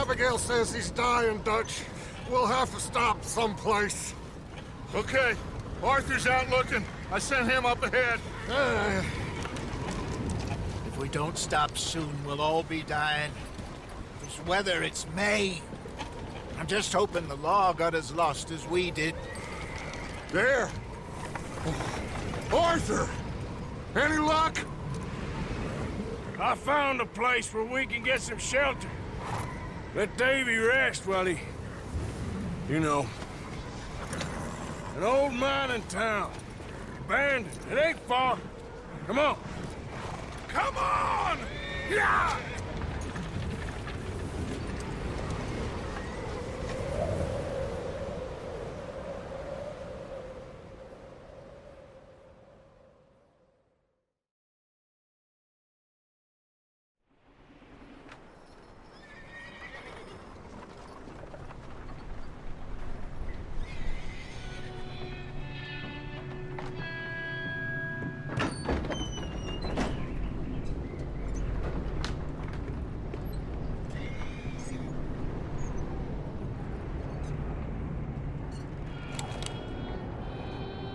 Abigail says he's dying, Dutch. We'll have to stop someplace. Okay. Arthur's out looking. I sent him up ahead. If we don't stop soon, we'll all be dying. This weather, it's May. I'm just hoping the law got as lost as we did. There. Arthur! Any luck? I found a place where we can get some shelter. Let Davy rest while he... You know. An old mining town. Abandoned. It ain't far. Come on. Come on! Yeah!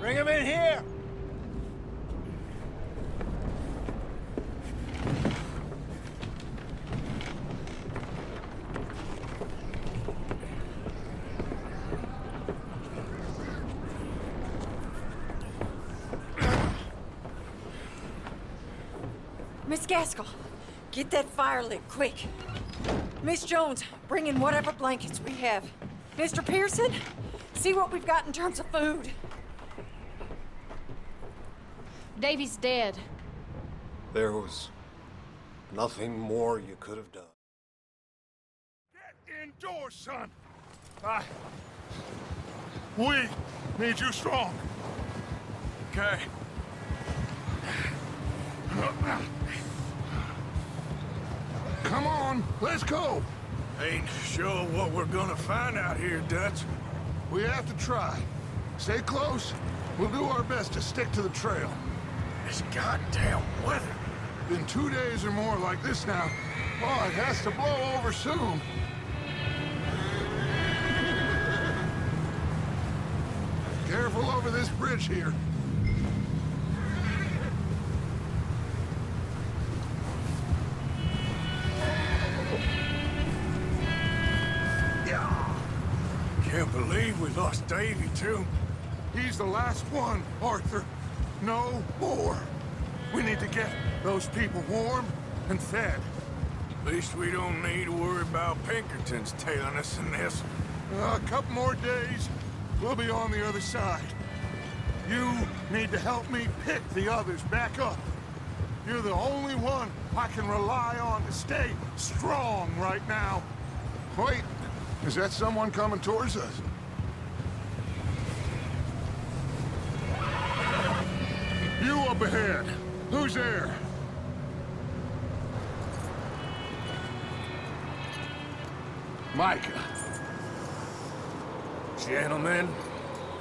Bring him in here! Miss Gaskell, get that fire lit, quick. Miss Jones, bring in whatever blankets we have. Mr. Pearson, see what we've got in terms of food. Davy's dead. There was nothing more you could have done. Get indoors, son! We need you strong. Okay. Come on, let's go! Ain't sure what we're gonna find out here, Dutch. We have to try. Stay close. We'll do our best to stick to the trail. This goddamn weather. Been 2 days or more like this now. Oh, it has to blow over soon. Careful over this bridge here. Can't believe we lost Davy, too. He's the last one, Arthur. No more. We need to get those people warm and fed. At least we don't need to worry about Pinkertons tailing us in this. A couple more days, we'll be on the other side. You need to help me pick the others back up. You're the only one I can rely on to stay strong right now. Wait, is that someone coming towards us? You up ahead. Who's there? Micah. Gentlemen,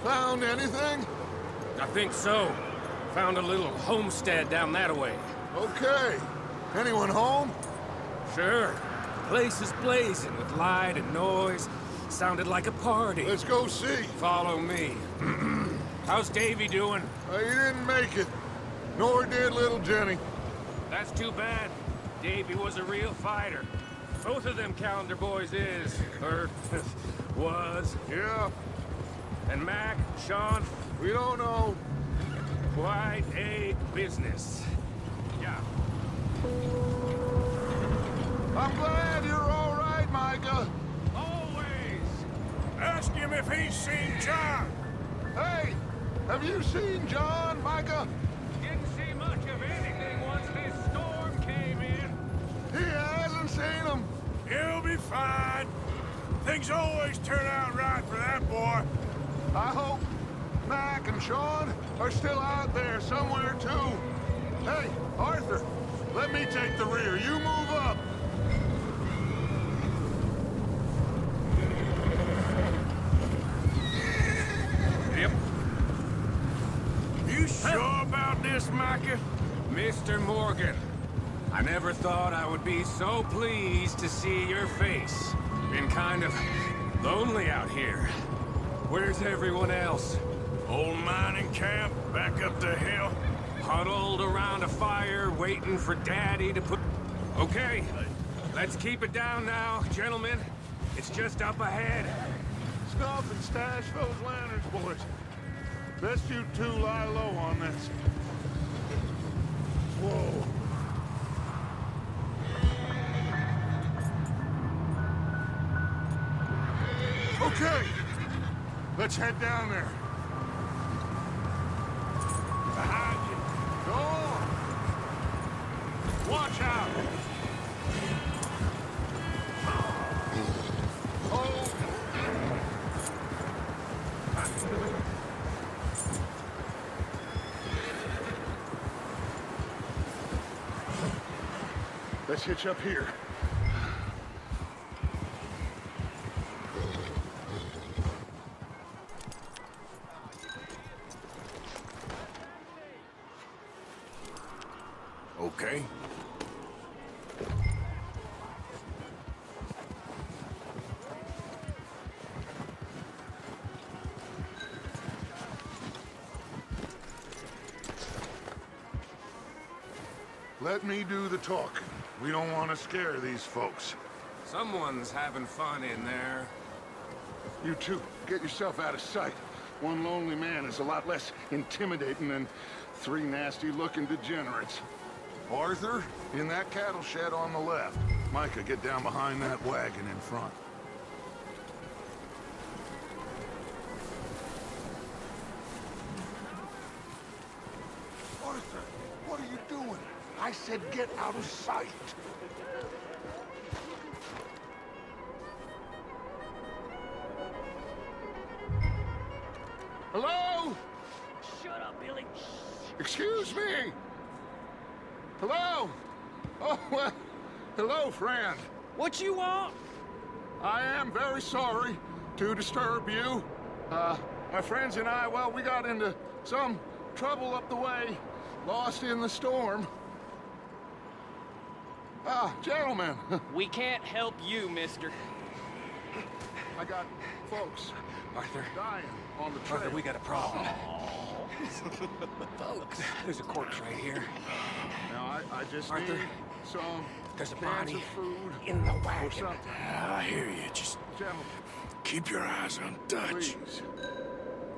Found anything? I think so. Found a little homestead down that way. Okay. Anyone home? Sure. Place is blazing with light and noise. Sounded like a party. Let's go see. Follow me. How's Davy doing? He didn't make it. Nor did little Jenny. That's too bad. Davy was a real fighter. Both of them Calendar boys is, or was. Yeah, And Mac, Sean, we don't know. quite a business. Yeah. I'm glad you're all right, Micah. Always! Ask him if he's seen John. Hey, have you seen John, Micah? Didn't see much of anything once this storm came in. He hasn't seen him. He'll be fine. Things always turn out right for that boy. I hope Mac and Sean are still out there somewhere, too. Hey, Arthur, let me take the rear. You move up. Yep. You sure about this, Micah? Mr. Morgan, I never thought I would be so pleased to see your face. kind of lonely out here. Where's everyone else? Old mining camp, back up the hill. Huddled around a fire, waiting for Daddy to put... Okay, let's keep it down now, gentlemen. It's just up ahead. Snuff and stash those lanterns, boys. Best you two lie low on this. Whoa. Okay, let's head down there. Behind you. Go on. Watch out. Oh. Let's hitch up here. Okay. Let me do the talking. We don't want to scare these folks. Someone's having fun in there. You two, get yourself out of sight. One lonely man is a lot less intimidating than three nasty-looking degenerates. Arthur, in that cattle shed on the left. Micah, get down behind that wagon in front. Arthur, what are you doing? I said get out of sight. Hello? Shut up, Billy. Excuse me? Hello? Oh, well, hello, friend. What you want? I am very sorry to disturb you. My friends and I, well, we got into some trouble up the way, lost in the storm. Gentlemen, We can't help you, mister. I got folks Arthur. dying on the trail. Arthur, we got a problem. Folks, there's a corpse right here. Now, I just Arthur, need some there's a cans body of food in the or wagon. something. I hear you. Just Gentlemen, keep your eyes on Dutch. please.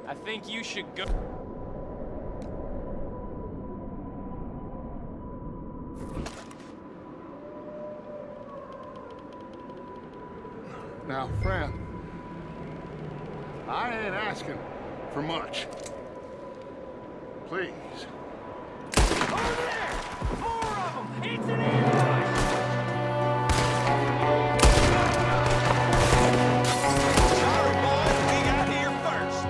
I think you should go. Now, friend, I ain't asking for much. Please. Over there! More of them! It's an ambush! Sorry, boys, we got here first.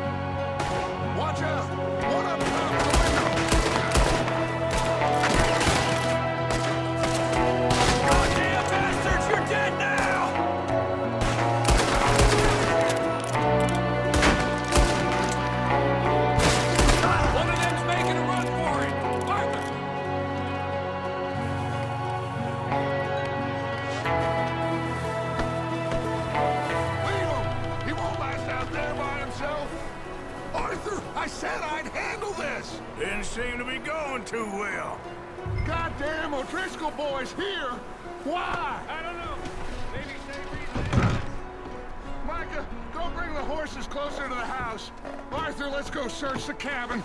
Watch out! One up top of the Goddamn bastards, you're dead now! One of them's making a run for it! Arthur! Leave him! He won't last out there by himself! Arthur, I said I'd handle this! Didn't seem to be going too well. Goddamn O'Driscoll boys here! Why? I don't know. Maybe same reason. Micah, go bring the horses closer to the house. Arthur, let's go search the cabin.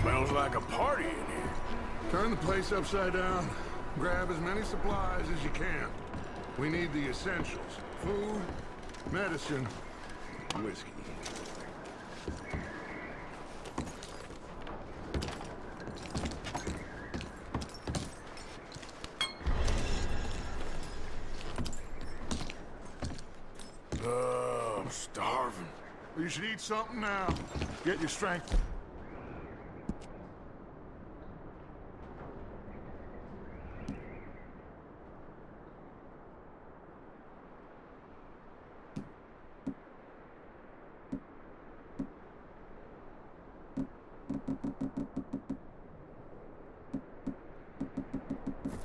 Smells like a party in here. Turn the place upside down. Grab as many supplies as you can. We need the essentials. Food, medicine, whiskey. I'm starving. You should eat something now. Get your strength.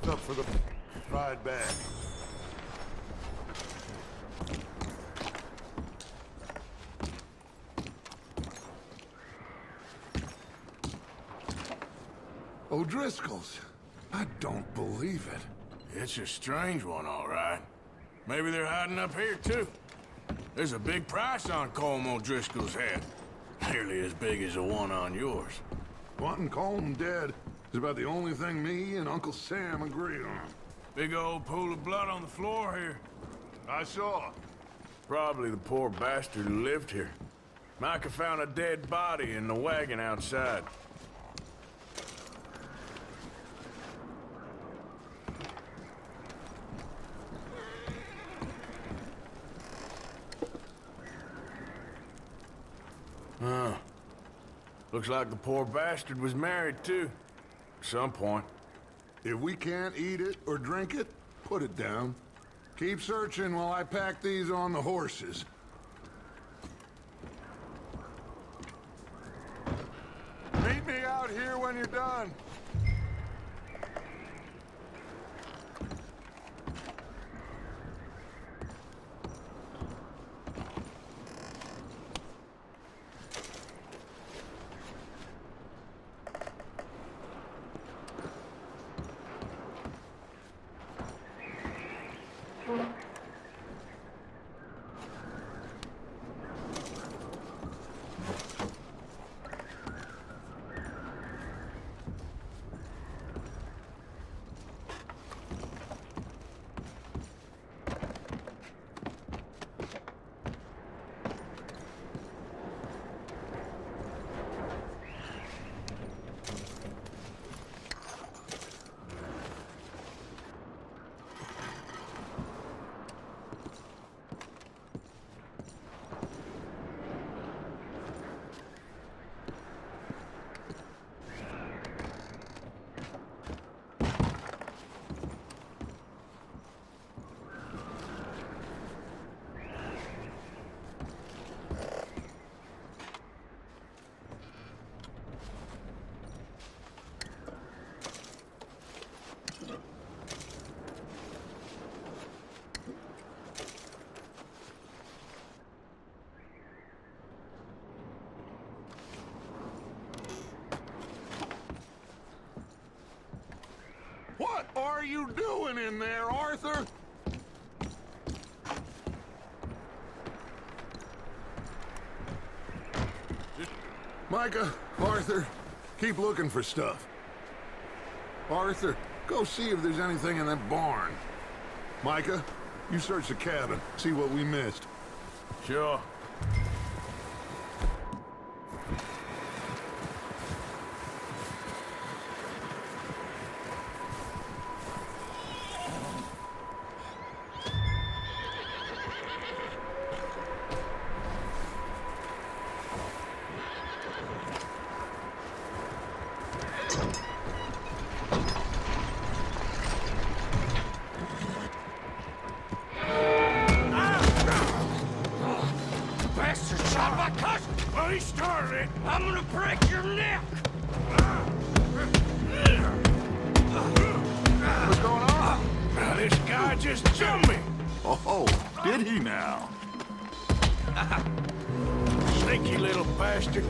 up for the ride back. O'Driscoll's. I don't believe it. It's a strange one, all right. Maybe they're hiding up here, too. There's a big price on Colm O'Driscoll's head. Nearly as big as the one on yours. Wanting Colm dead is about the only thing me and Uncle Sam agree on. Big old pool of blood on the floor here. I saw. Probably the poor bastard who lived here. Micah found a dead body in the wagon outside. Huh. Looks like the poor bastard was married, too. At some point. If we can't eat it or drink it, put it down. Keep searching while I pack these on the horses. Meet me out here when you're done. What are you doing in there, Arthur? Micah, Arthur, keep looking for stuff. Arthur, go see if there's anything in that barn. Micah, you search the cabin, see what we missed. Sure. Bastard shot my cousin! Well, he started it. I'm gonna break your neck! What's going on? This guy just jumped me! Oh, did he now? Sneaky little bastard.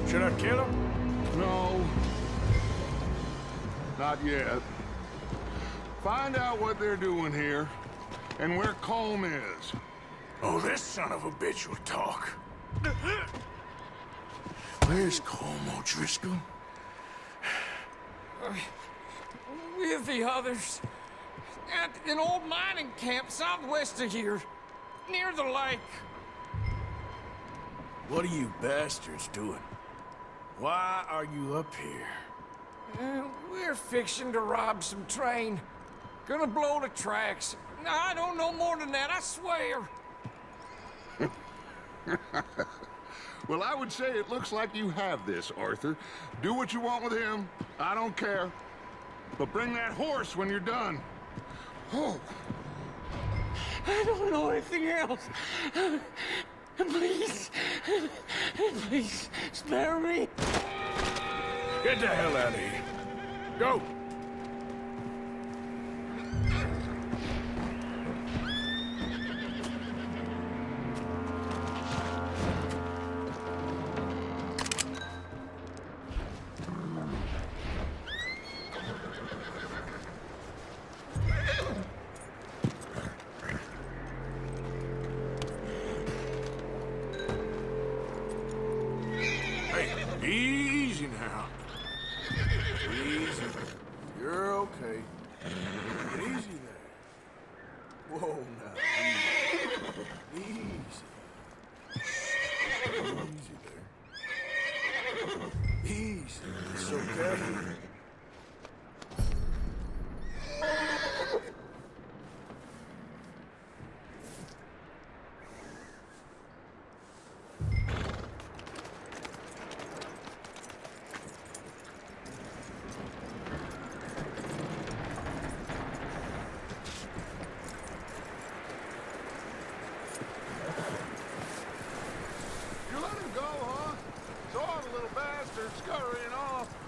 Should I kill him? No. Not yet. Find out what they're doing here, and where Colm is. Oh, this son of a bitch will talk. Where's Colm O'Driscoll? With the others. At an old mining camp southwest of here. Near the lake. What are you bastards doing? Why are you up here? We're fixing to rob some train. Gonna blow the tracks. I don't know more than that, I swear. Well, I would say it looks like you have this, Arthur. Do what you want with him. I don't care. But bring that horse when you're done. Oh. I don't know anything else. Please. Please, spare me. Get the hell out of here. Go!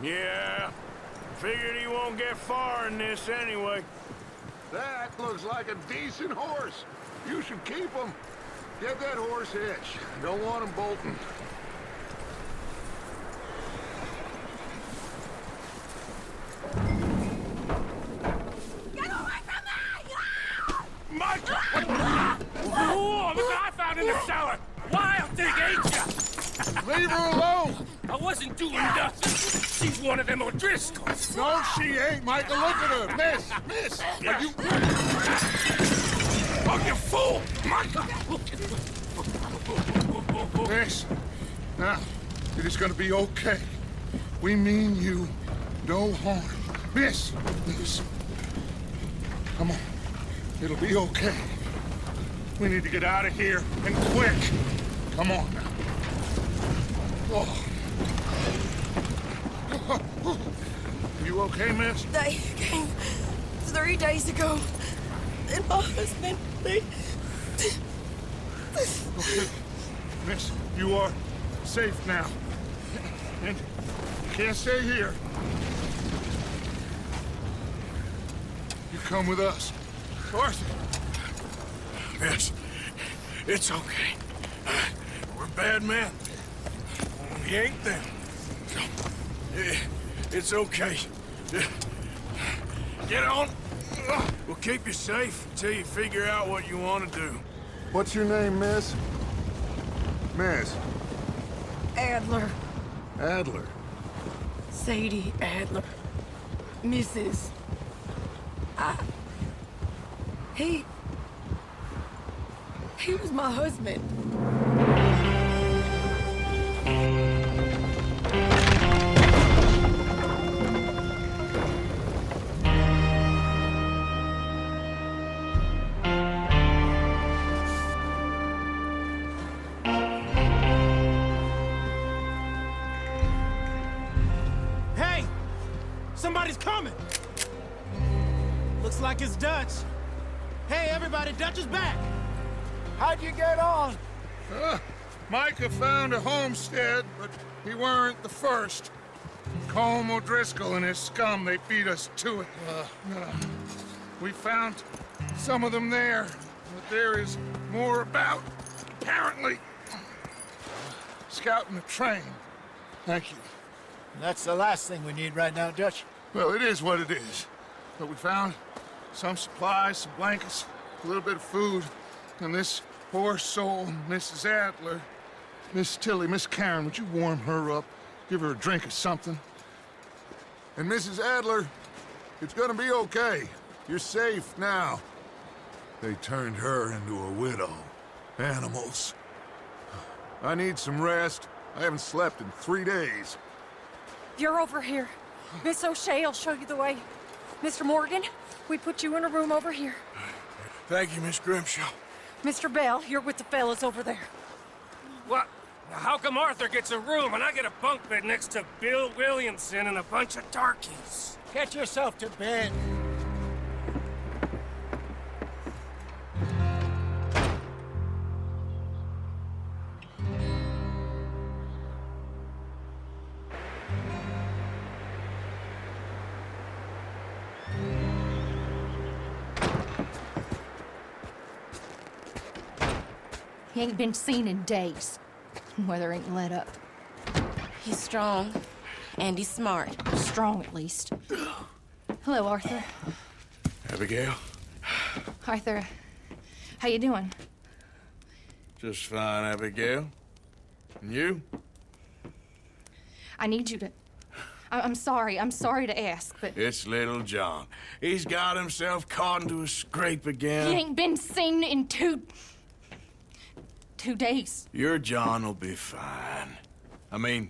Yeah, figured he won't get far in this anyway. That looks like a decent horse. You should keep him. Get that horse hitched. Don't want him bolting. Get away from me! Michael! Oh, look what I found in the cellar! Wild thing, ain't ya? Leave her alone! I wasn't doing nothing. She's one of them O'Driscolls. No, she ain't, Michael. Look at her. Miss! Are you... Oh, you fool! Michael! Miss, now, it is gonna be okay. We mean you no harm. Miss! Come on. It'll be okay. We need to get out of here, and quick. Come on now. Oh. You okay, miss? They came 3 days ago. And my husband, they... Okay. Miss, you are safe now. And you can't stay here. You come with us. Arthur! Miss, it's okay. We're bad men. We ain't them. It's okay. Get on. We'll keep you safe until you figure out what you want to do. What's your name, miss? Miss? Adler. Adler. Sadie Adler. Mrs. He was my husband. Hey! Somebody's coming! Looks like it's Dutch. Hey, everybody, Dutch is back! How'd you get on? Micah found a homestead, but he weren't the first. Colm O'Driscoll and his scum, they beat us to it. We found some of them there, but there is more about, apparently. Scouting the train. Thank you. That's the last thing we need right now, Dutch. Well, it is what it is. But we found some supplies, some blankets, a little bit of food, and this poor soul, Mrs. Adler, Miss Tilly, Miss Karen, would you warm her up? Give her a drink or something? And Mrs. Adler, it's gonna be okay. You're safe now. They turned her into a widow. Animals. I need some rest. I haven't slept in 3 days. You're over here. Miss O'Shea will show you the way. Mr. Morgan, we put you in a room over here. Thank you, Miss Grimshaw. Mr. Bell, you're with the fellas over there. What? How come Arthur gets a room and I get a bunk bed next to Bill Williamson and a bunch of darkies? Get yourself to bed. He ain't been seen in days. Weather ain't let up. He's strong, and he's smart. Strong, at least. Hello, Arthur. Abigail? Arthur, how you doing? Just fine, Abigail. And you? I need you to... I'm sorry to ask, but... It's little John. He's got himself caught into a scrape again. He ain't been seen in 2 days. Your John will be fine. I mean,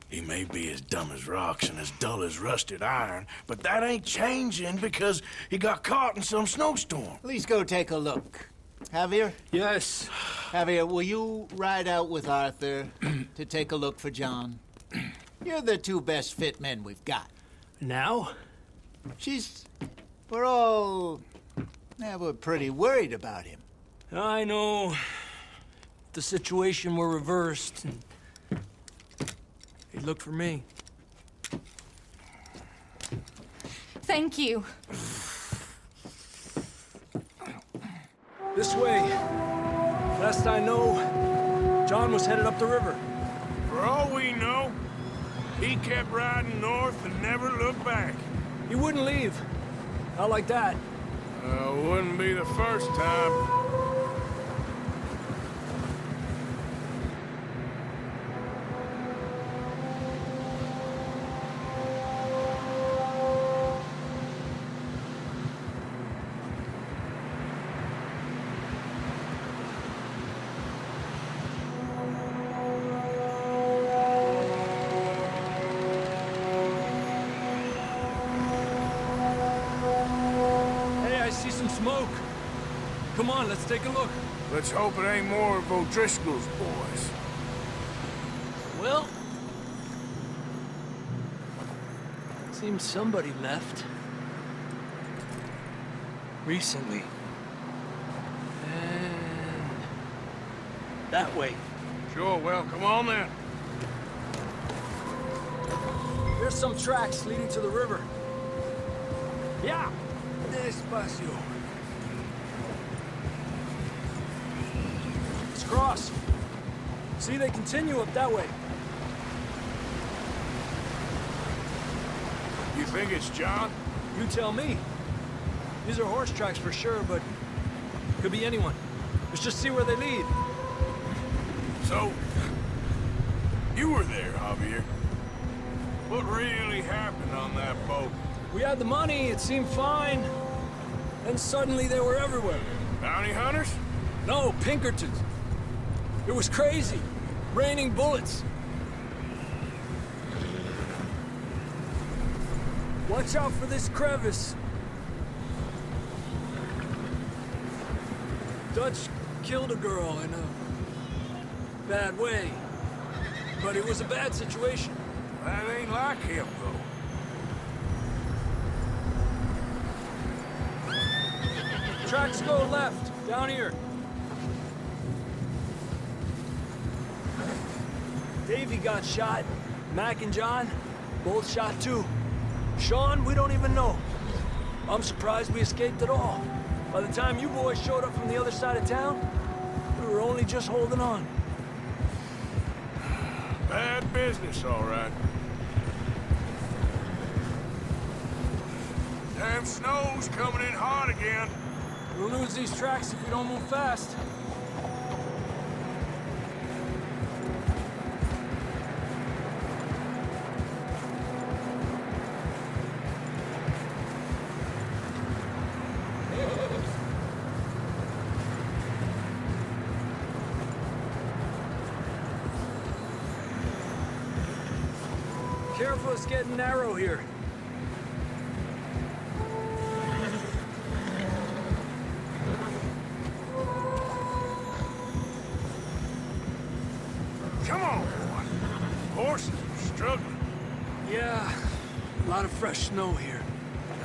he may be as dumb as rocks and as dull as rusted iron, but that ain't changing because he got caught in some snowstorm. Please go take a look. Javier? Yes. Javier, will you ride out with Arthur to take a look for John? You're the 2 best fit men we've got. Now? We're all... we're pretty worried about him. I know. If the situation were reversed, and he'd look for me. Thank you. This way. Last I know, John was headed up the river. For all we know, he kept riding north and never looked back. He wouldn't leave. Not like that. Wouldn't be the first time. Smoke. Come on, let's take a look. Let's hope it ain't more of O'Driscoll's boys. Well, seems somebody left. Recently. And that way. Sure, well, come on then. There's some tracks leading to the river. Yeah. Despacio. Let's cross. See, they continue up that way. You think it's John? You tell me. These are horse tracks for sure, but could be anyone. Let's just see where they lead. So, you were there, Javier. What really happened on that boat? We had the money, it seemed fine. Then suddenly they were everywhere. Bounty hunters? No, Pinkertons. It was crazy. Raining bullets. Watch out for this crevice. Dutch killed a girl in a bad way. But it was a bad situation. That ain't like him, though. Tracks go left, down here. Davey got shot. Mac and John, both shot too. Sean, we don't even know. I'm surprised we escaped at all. By the time you boys showed up from the other side of town, we were only just holding on. Bad business, all right. Damn snow's coming in hard again. We'll lose these tracks if we don't move fast. Careful, it's getting narrow here. Come on, boy. Horses are struggling. Yeah, a lot of fresh snow here.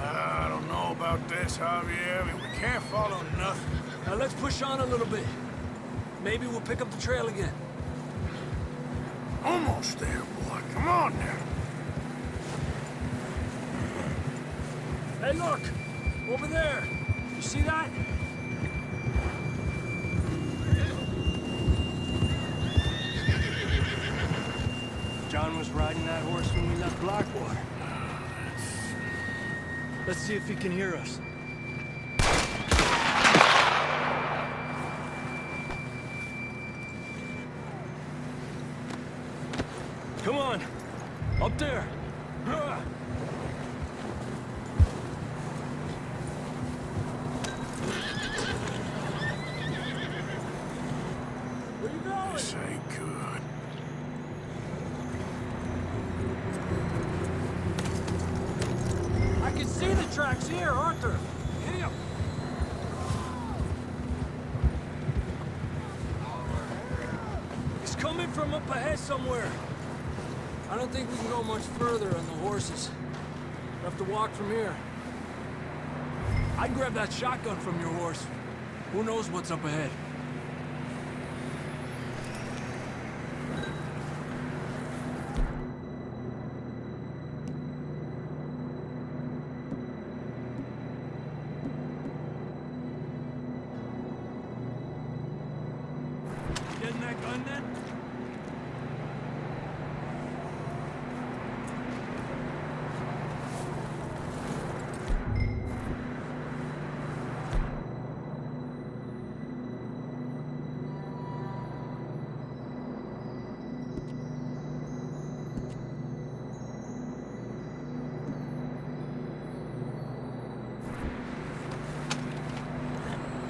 I don't know about this, Javier. I mean, we can't follow nothing. Now let's push on a little bit. Maybe we'll pick up the trail again. Almost there, boy. Come on now. Hey, look! Over there! You see that? John was riding that horse when we left Blackwater. Let's see if he can hear us. Come on! Up there! Where you going? This ain't good. I can see the tracks here, Arthur. Here. He's coming from up ahead somewhere. I don't think we can go much further on the horses. We'll have to walk from here. I'd grab that shotgun from your horse. Who knows what's up ahead? Run then?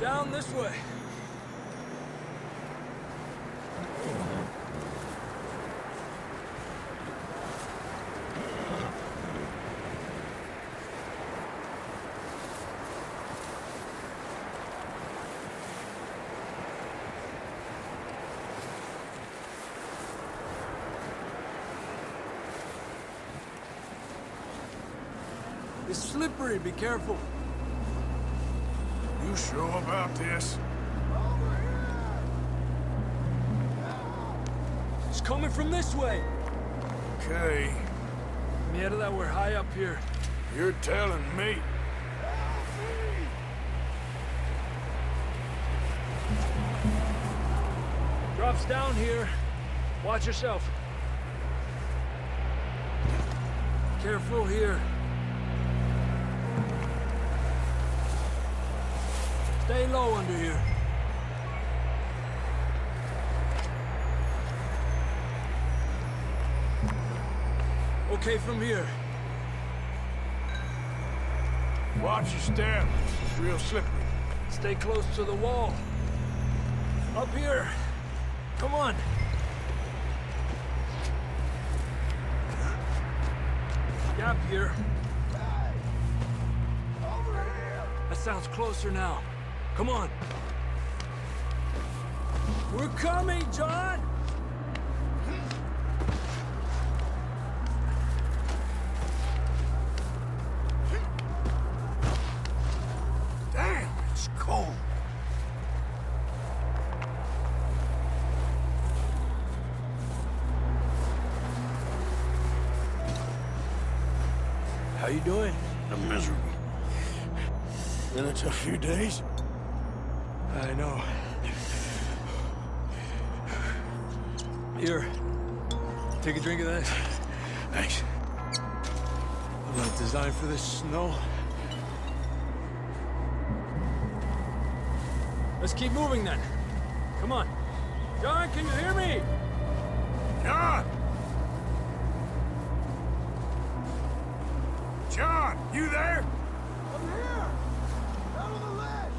Down this way. It's slippery, be careful. You sure about this? It's coming from this way. Okay, Mierda, we're high up here. you're telling me. Drops down here. Watch yourself. Careful here. Stay low under here. Okay from here. Watch your step. It's real slippery. Stay close to the wall. Up here. Come on. Gap here. That sounds closer now. Come on. We're coming, John! Damn, it's cold. How you doing? I'm miserable. Been a tough few days. I know. Here. Take a drink of that. Thanks. I'm not designed for this snow. Let's keep moving then. Come on. John, can you hear me? John! John, you there? I'm here! Down on the ledge!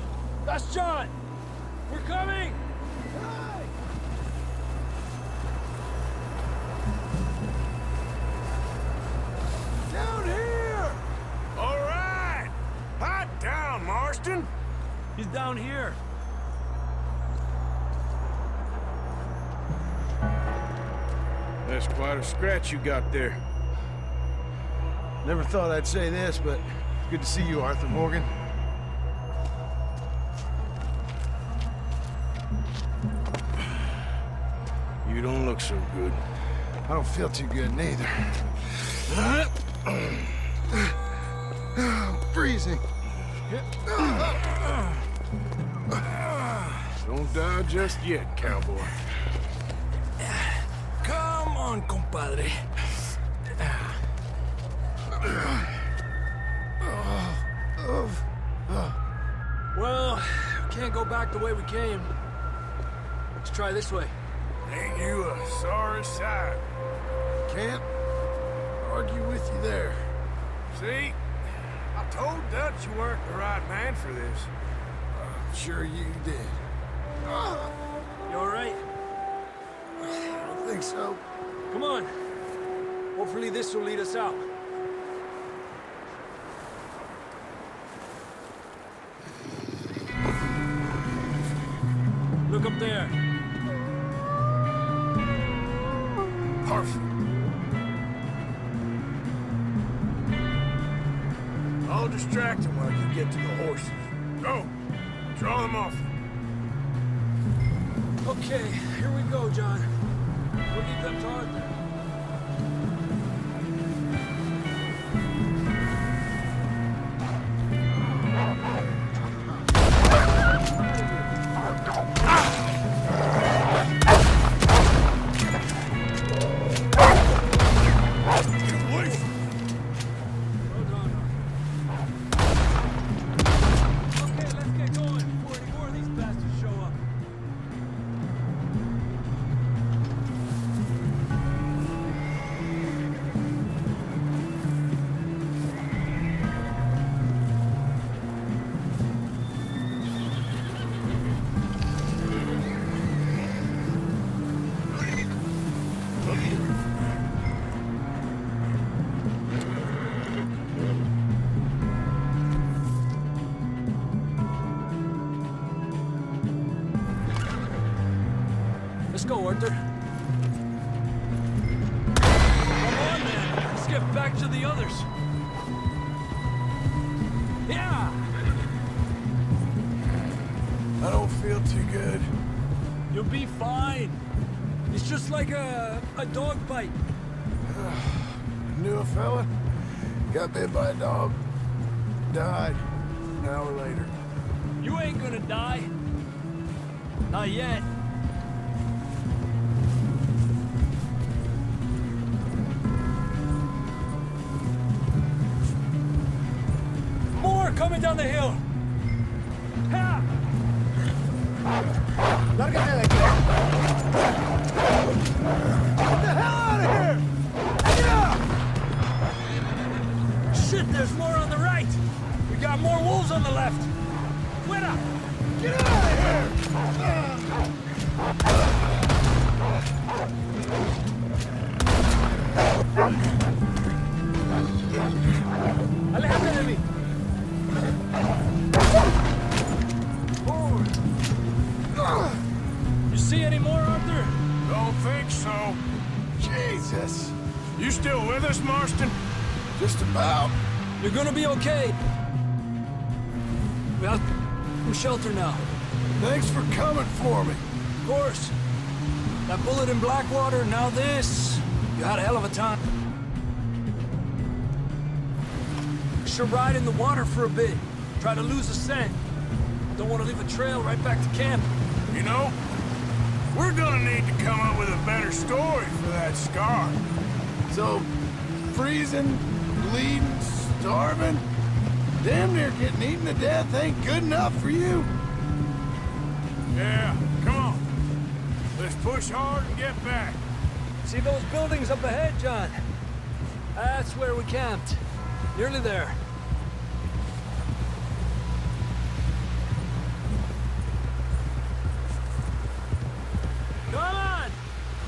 That's John! We're coming! Hey! Down here! All right! Hot down, Marston! He's down here. That's quite a scratch you got there. Never thought I'd say this, but good to see you, Arthur Morgan. You don't look so good. I don't feel too good, neither. I'm freezing. Don't die just yet, cowboy. Come on, compadre. Well, we can't go back the way we came. Let's try this way. Ain't you a sorry sight? Can't argue with you there. See? I told Dutch you weren't the right man for this. Sure you did. You all right? I don't think so. Come on. Hopefully this will lead us out. Look up there. Perfect. I'll distract him while you get to the horses. Go! Draw them off. Okay, here we go, John. We'll get them to Arthur. Let's go, Arthur. Come on, then. Let's get back to the others. Yeah! I don't feel too good. You'll be fine. It's just like a dog bite. Knew a fella, got bit by a dog, died an hour later. You ain't gonna die. Not yet. More coming down the hill. Ha! Lárgate de aquí. Get the hell out of here! Yeah! Shit, there's more on the right. We got more wolves on the left. Fuera! Get out of here! Aléjate de mí. Forward. You see any more, Arthur? Don't think so. Jesus. You still with us, Marston? Just about. You're gonna be okay. We have some shelter now. Thanks for coming for me. Of course. That bullet in Blackwater, now this. You had a hell of a time. Should ride in the water for a bit. Try to lose the scent. Don't want to leave a trail right back to camp. You know, we're gonna need to come up with a better story for that scar. So, freezing, bleeding, starving, damn near getting eaten to death ain't good enough for you? Yeah, come on. Let's push hard and get back. See those buildings up ahead, John? That's where we camped. Nearly there. Come on!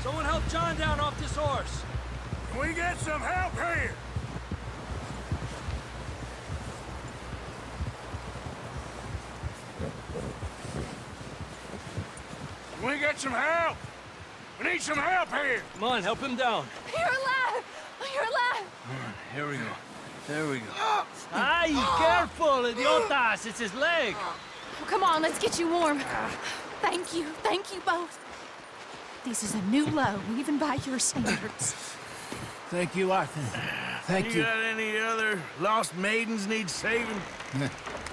Someone help John down off this horse. Can we get some help here? Can we get some help? We need some help here! Come on, help him down. You're alive! You're alive! Here we go. There we go. Ay, careful, idiotas! It's his leg! Oh, come on, let's get you warm. Thank you both. This is a new low, even by your standards. Thank you, Arthur. Thank you. Got any other lost maidens need saving?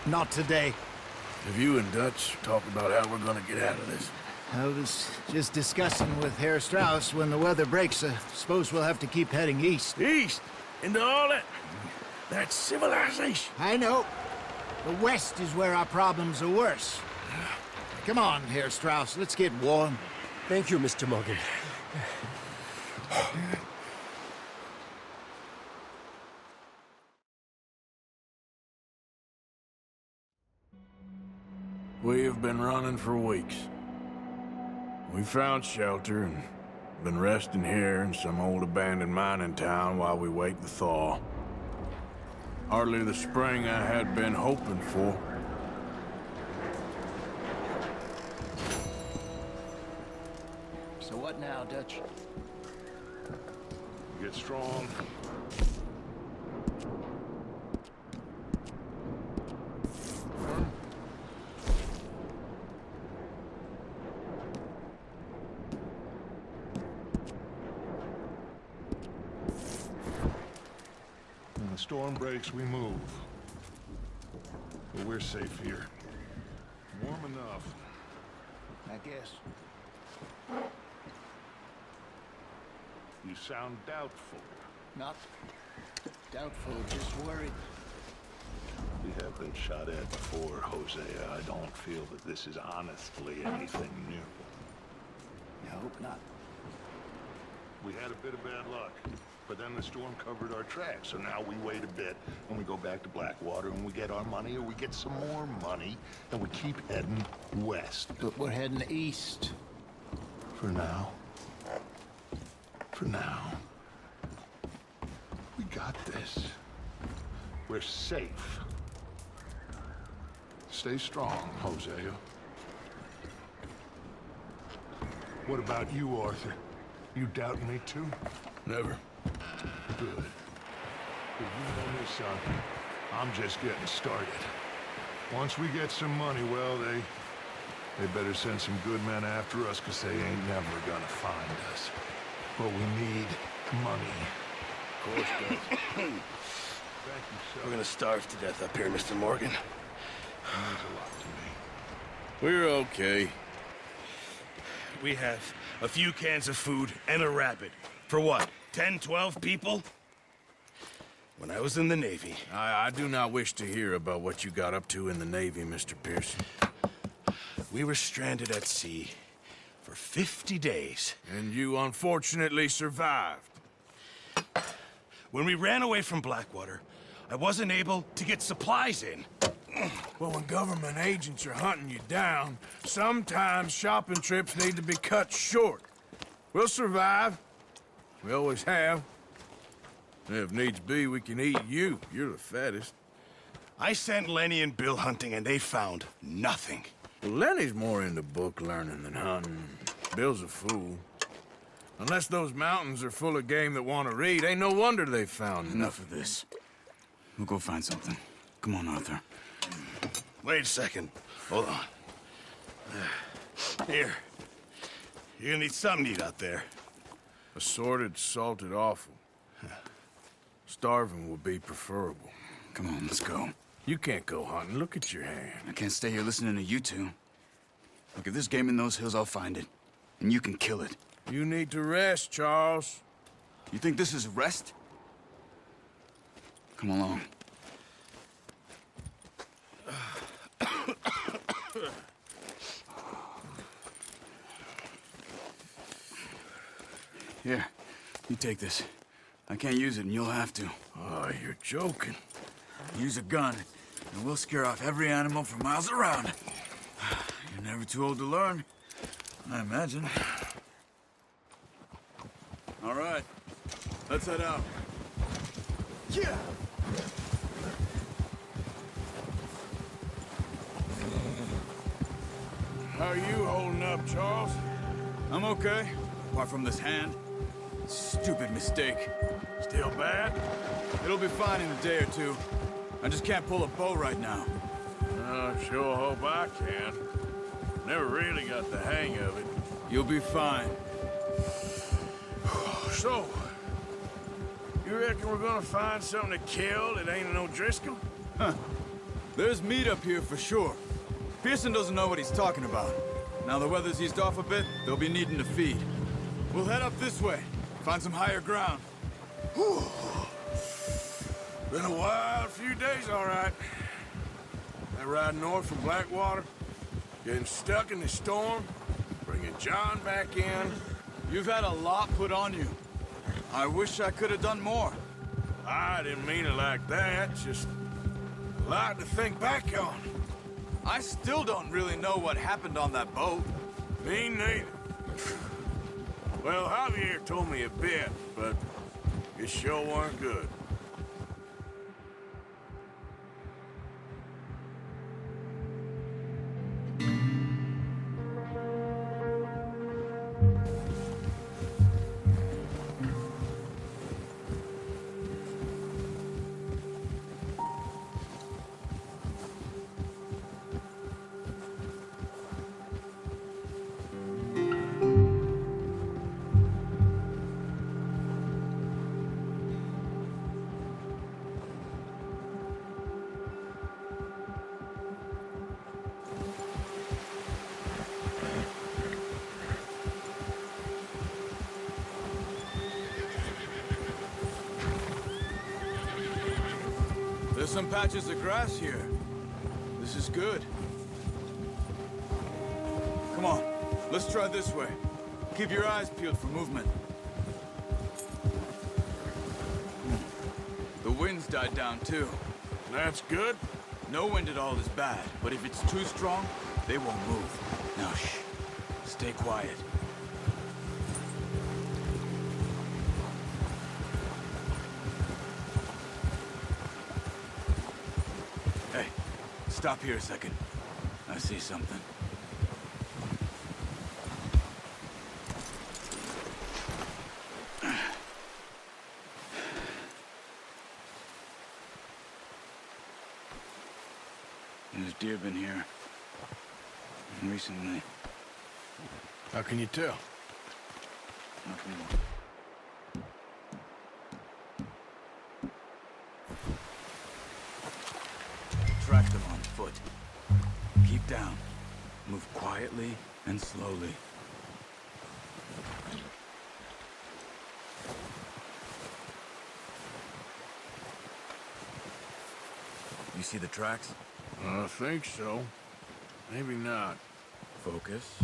Not today. Have you and Dutch talked about how we're gonna get out of this? I was just discussing with Herr Strauss when the weather breaks. Suppose we'll have to keep heading east. East? Into all that civilization? I know. The west is where our problems are worse. Come on, Herr Strauss, let's get warm. Thank you, Mr. Morgan. We have been running for weeks. We found shelter and been resting here in some old abandoned mining town while we wait the thaw. Hardly the spring I had been hoping for. So what now, Dutch? Get strong. When the storm breaks, we move. But we're safe here. Warm enough. I guess. You sound doubtful. Not doubtful, just worried. We have been shot at before, Hosea. I don't feel that this is honestly anything new. I hope not. We had a bit of bad luck, but then the storm covered our tracks, so now we wait a bit, and we go back to Blackwater, and we get our money, or we get some more money, and we keep heading west. But we're heading east. For now. For now. We got this. We're safe. Stay strong, Hosea. What about you, Arthur? You doubting me too? Never. Good. But you know me, son. I'm just getting started. Once we get some money, well, they better send some good men after us, because they ain't never gonna find us. But we need money. Of course, guys. Thank you, son. We're gonna starve to death up here, Mr. Morgan. It means a lot to me. We're okay. We have a few cans of food and a rabbit. For what, 10, 12 people? When I was in the Navy... I do not wish to hear about what you got up to in the Navy, Mr. Pearson. We were stranded at sea for 50 days. And you unfortunately survived. When we ran away from Blackwater, I wasn't able to get supplies in. Well, when government agents are hunting you down, sometimes shopping trips need to be cut short. We'll survive. We always have. And if needs be, we can eat you. You're the fattest. I sent Lenny and Bill hunting, and they found nothing. Well, Lenny's more into book learning than hunting. Bill's a fool. Unless those mountains are full of game that want to read, ain't no wonder they found Enough of this. We'll go find something. Come on, Arthur. Wait a second. Hold on. Here. You're gonna need something to eat out there. Assorted, salted offal. Starving would be preferable. Come on, let's go. You can't go hunting. Look at your hand. I can't stay here listening to you two. Look, if there's game in those hills, I'll find it. And you can kill it. You need to rest, Charles. You think this is rest? Come along. Here, you take this. I can't use it, and you'll have to. Oh, you're joking. Use a gun, and we'll scare off every animal for miles around. You're never too old to learn, I imagine. All right, let's head out. Yeah! How are you holding up, Charles? I'm okay, apart from this hand. Stupid mistake. Still bad? It'll be fine in a day or two. I just can't pull a bow right now. I sure hope I can. Never really got the hang of it. You'll be fine. So, you reckon we're gonna find something to kill that ain't no Driscoll? Huh. There's meat up here for sure. Pearson doesn't know what he's talking about. Now the weather's eased off a bit, they'll be needing to feed. We'll head up this way, find some higher ground. Whew. Been a wild few days, all right. That ride north from Blackwater, getting stuck in the storm, bringing John back in. You've had a lot put on you. I wish I could have done more. I didn't mean it like that, just a lot to think back on. I still don't really know what happened on that boat. Me neither. Well, Javier told me a bit, but it sure weren't good. There's some patches of grass here. This is good. Come on, let's try this way. Keep your eyes peeled for movement. The wind's died down too. That's good. No wind at all is bad, but if it's too strong, they won't move. Now shh, stay quiet. Hey, stop here a second. I see something. There's deer been here. Recently. How can you tell? Nothing. Track them on foot. Keep down. Move quietly and slowly. You see the tracks? I think so. Maybe not. Focus.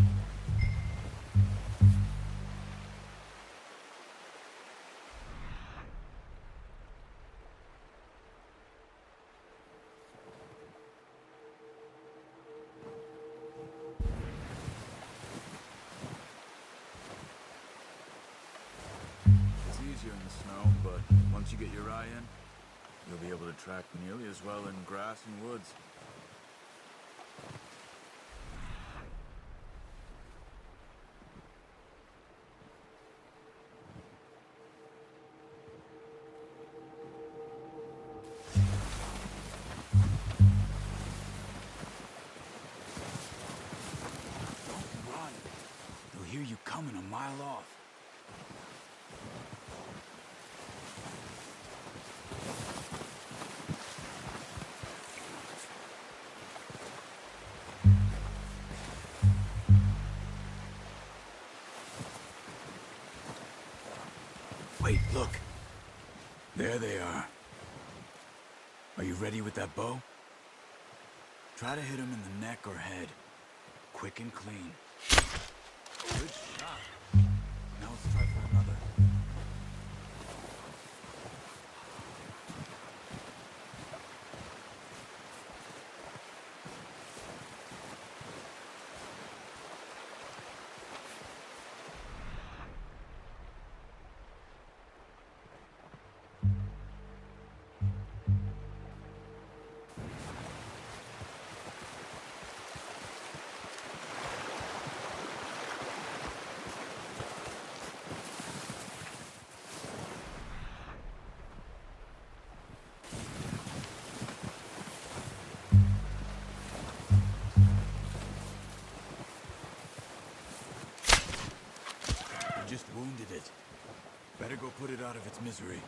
It's easier in the snow, but once you get your eye in, you'll be able to track nearly as well in grass and woods. Don't run. They'll hear you coming a mile off. Wait, look. There they are. Are you ready with that bow? Try to hit him in the neck or head. Quick and clean. Good shot. Now let's try for another. Just wounded it. Better go put it out of its misery.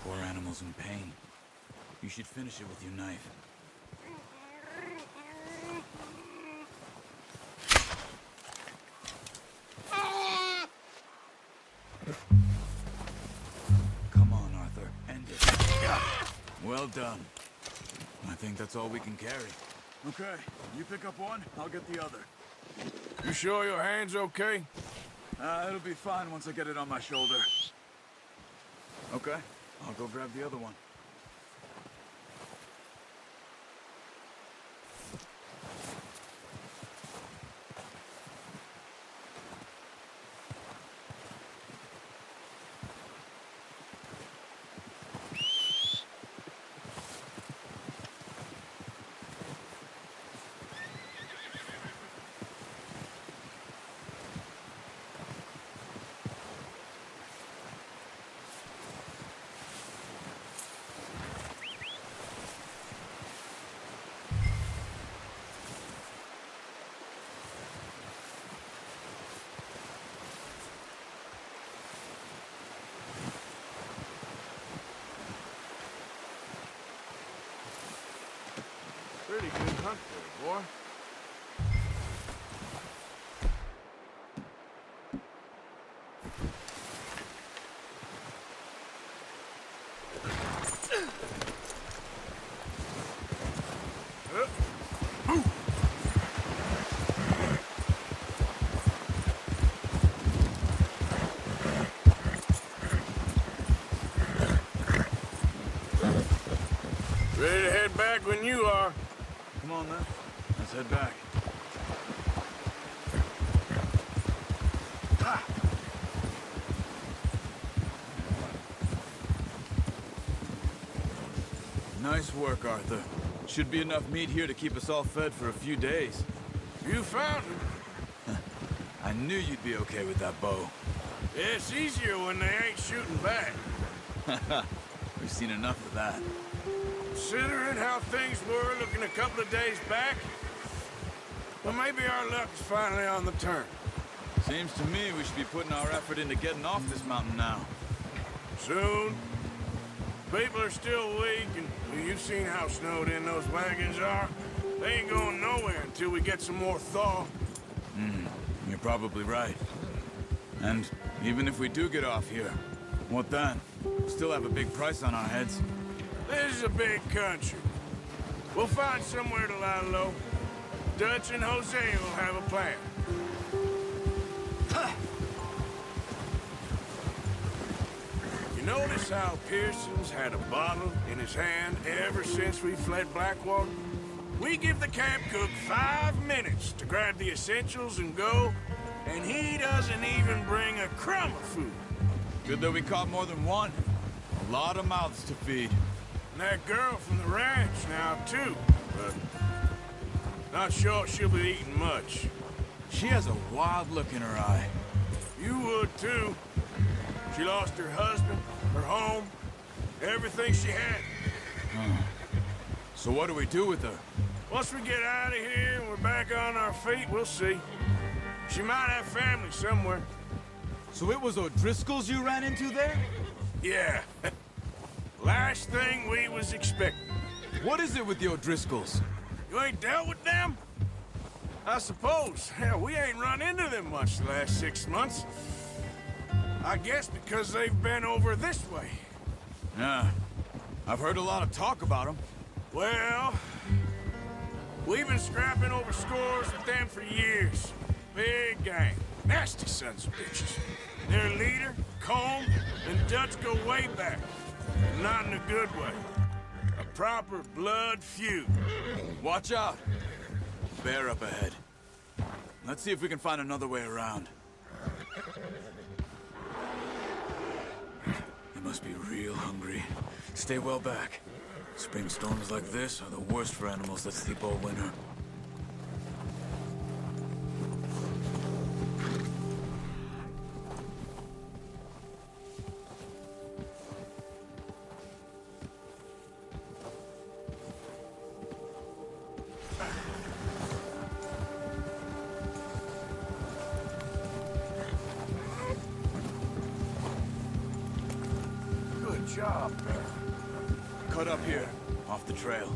Poor animal's in pain. You should finish it with your knife. Come on, Arthur. End it. Well done. I think that's all we can carry. Okay, you pick up one, I'll get the other. You sure your hand's okay? It'll be fine once I get it on my shoulder. Okay, I'll go grab the other one. Pretty good hunt there, boy. Ready to head back when you are. Come on, then. Let's head back. Nice work, Arthur. Should be enough meat here to keep us all fed for a few days. You found him. I knew you'd be okay with that bow. It's easier when they ain't shooting back. We've seen enough of that. Considering how things were looking a couple of days back, well, maybe our luck is finally on the turn. Seems to me we should be putting our effort into getting off this mountain now. Soon. People are still weak, and well, you've seen how snowed in those wagons are. They ain't going nowhere until we get some more thaw. You're probably right. And even if we do get off here, what then? We still have a big price on our heads. This is a big country. We'll find somewhere to lie low. Dutch and Jose will have a plan. You notice how Pearson's had a bottle in his hand ever since we fled Blackwater? We give the camp cook 5 minutes to grab the essentials and go, and he doesn't even bring a crumb of food. Good that we caught more than one. A lot of mouths to feed. And that girl from the ranch now, too, but not sure she'll be eating much. She has a wild look in her eye. You would, too. She lost her husband, her home, everything she had. So what do we do with her? Once we get out of here and we're back on our feet, we'll see. She might have family somewhere. So it was O'Driscoll's you ran into there? Yeah. Last thing we was expecting. What is it with the O'Driscolls? You ain't dealt with them? I suppose. Hell, we ain't run into them much the last 6 months. I guess because they've been over this way. Yeah. I've heard a lot of talk about them. Well, we've been scrapping over scores with them for years. Big gang. Nasty sons of bitches. Their leader, Colm, and Dutch go way back. Not in a good way. A proper blood feud. Watch out. Bear up ahead. Let's see if we can find another way around. They must be real hungry. Stay well back. Spring storms like this are the worst for animals that sleep all winter. Good job, man. Cut up here, off the trail.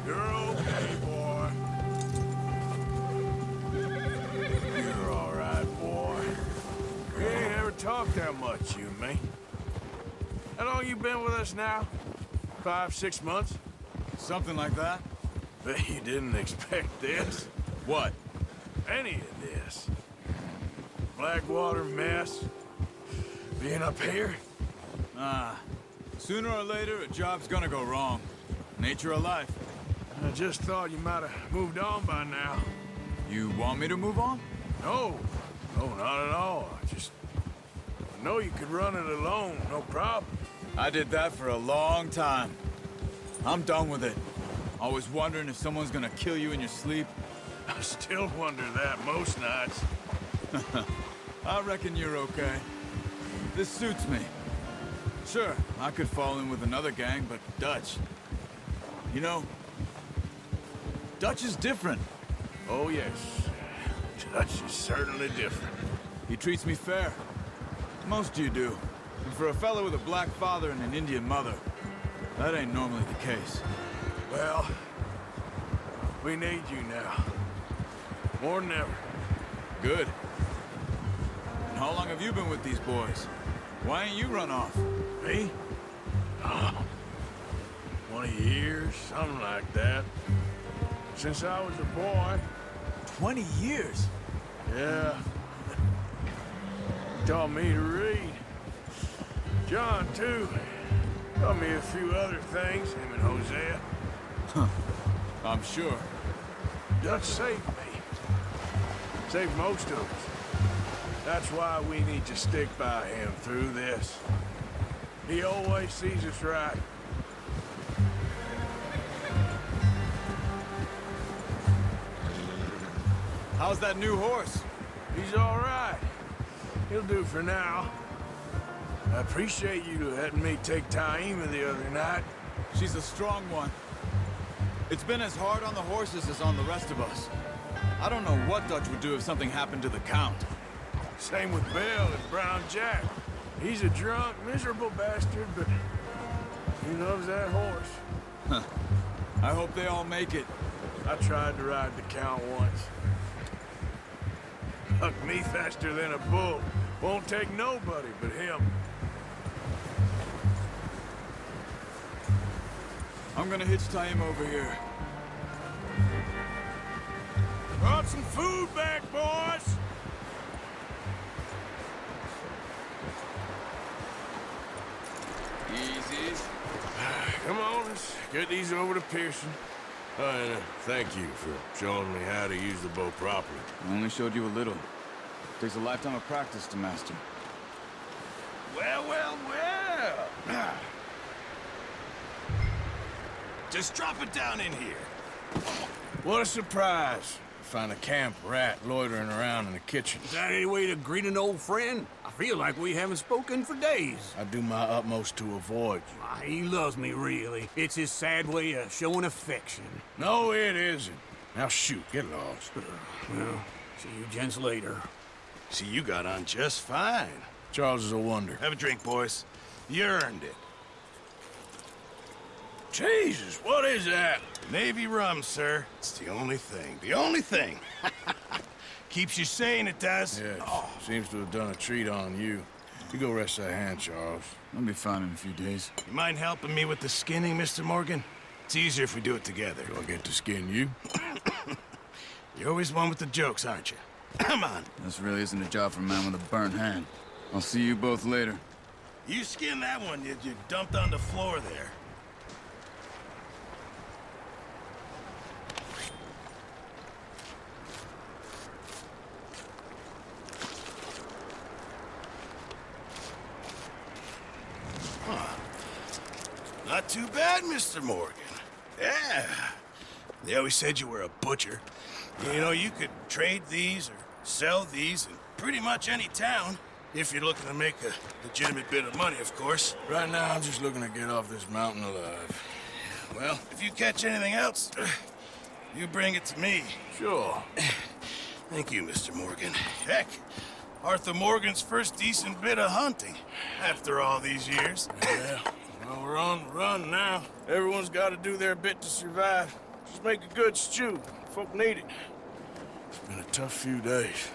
You're okay, boy. You're all right, boy. We ain't ever talked that much, you and me. How long you been with us now? 5, 6 months? Something like that. Bet you didn't expect this. What? Any of this. Blackwater mess. Being up here. Sooner or later, a job's gonna go wrong. Nature of life. I just thought you might have moved on by now. You want me to move on? No. No, not at all. I know you could run it alone, no problem. I did that for a long time. I'm done with it. Always wondering if someone's gonna kill you in your sleep. I still wonder that most nights. I reckon you're okay. This suits me. Sure, I could fall in with another gang, but Dutch... You know, Dutch is different. Oh, yes. Dutch is certainly different. He treats me fair. Most you do. And for a fellow with a black father and an Indian mother, that ain't normally the case. Well, we need you now. More than ever. Good. And how long have you been with these boys? Why ain't you run off? Me? Oh, 20 20 years, something like that. Since I was a boy. 20 years? Yeah. He taught me to read. John, too. Taught me a few other things, him and Hosea. Huh. I'm sure. Dutch saved me. Saved most of us. That's why we need to stick by him through this. He always sees us right. How's that new horse? He's all right. He'll do for now. I appreciate you letting me take Taima the other night. She's a strong one. It's been as hard on the horses as on the rest of us. I don't know what Dutch would do if something happened to the Count. Same with Bill and Brown Jack. He's a drunk, miserable bastard, but he loves that horse. Huh. I hope they all make it. I tried to ride the Count once. Hucked me faster than a bull. Won't take nobody but him. I'm gonna hitch Taima over here. Brought some food back, boys! Easy. Come on, let's get these over to Pearson. And thank you for showing me how to use the bow properly. I only showed you a little. Takes a lifetime of practice to master. Well, well, well. Just drop it down in here. What a surprise. Find a camp rat loitering around in the kitchen. Is that any way to greet an old friend? I feel like we haven't spoken for days. I do my utmost to avoid you. He loves me, really. It's his sad way of showing affection. No, it isn't. Now shoot, get lost. Well, see you gents later. See, you got on just fine. Charles is a wonder. Have a drink, boys. You earned it. Jesus, what is that? Navy rum, sir. It's the only thing. The only thing. Keeps you sane, it does. Yes, seems to have done a treat on you. You go rest that hand, Charles. I'll be fine in a few days. You mind helping me with the skinning, Mr. Morgan? It's easier if we do it together. Do I get to skin you? You're always one with the jokes, aren't you? Come on. This really isn't a job for a man with a burnt hand. I'll see you both later. You skinned that one you dumped on the floor there. Not too bad, Mr. Morgan. Yeah. They always said you were a butcher. You know, you could trade these or sell these in pretty much any town. If you're looking to make a legitimate bit of money, of course. Right now, I'm just looking to get off this mountain alive. Well, if you catch anything else, you bring it to me. Sure. Thank you, Mr. Morgan. Heck, Arthur Morgan's first decent bit of hunting after all these years. Yeah. Well, we're on the run now. Everyone's got to do their bit to survive. Just make a good stew. Folk need it. It's been a tough few days.